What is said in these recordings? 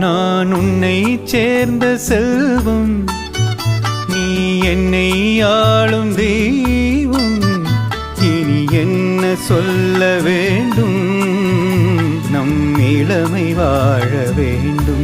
நான் உன்னை சேர்ந்த செல்வம், நீ என்னை ஆளும் தெய்வம். இனி என்ன சொல்ல வேண்டும், நம் இளமை வாழ வேண்டும்.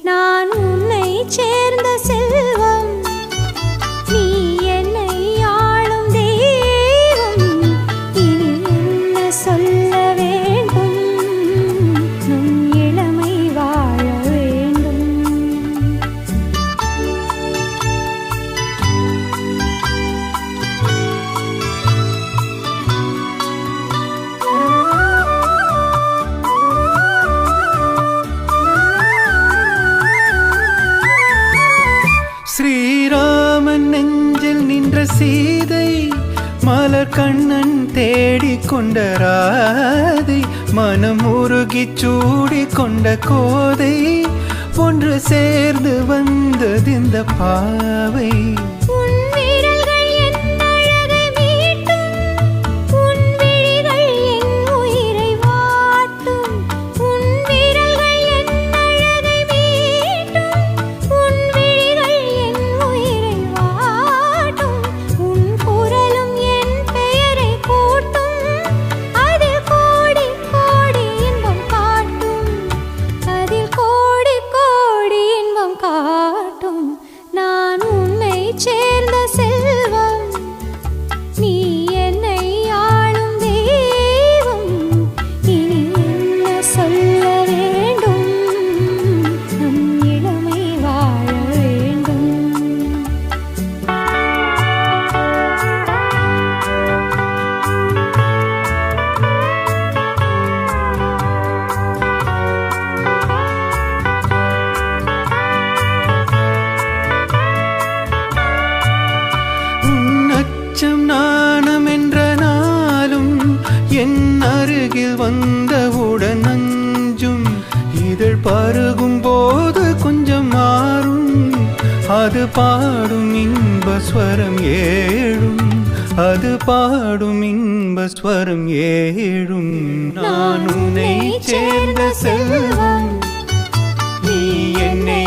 நான் உன்னை சேர்ந்த செல்வம், நீ என்னை ஆளும் தெய்வம். இனி என்ன சொல்ல வேண்டும், நம் இளமை வாழ வேண்டும். ஸ்ரீராமன் நெஞ்சில் நின்ற சீதை, மலர் கண்ணன் தேடிக் கொண்ட ராதை, மனம் உருகி சூடி கொண்ட கோதை, ஒன்று சேர்ந்து வந்தது இந்த பாவை. நான் உன்னை சேர்ந்த செல்வம், நீ என்னை ஆளும் தெய்வம். இனி என்ன சொல்ல வேண்டும், நம் இளமை வாழ வேண்டும். நாணம் என்ற நாளும் என் அருகில் வந்தவுடன் அஞ்சும், இதழ் பருகும் போது கொஞ்சம் மாறும், அது பாடும் இன்ப ஸ்வரம் ஏழும், அது பாடும் இன்ப ஸ்வரம் ஏழும். நான் உன்னை சேர்ந்த செல்வம், நீ என்னை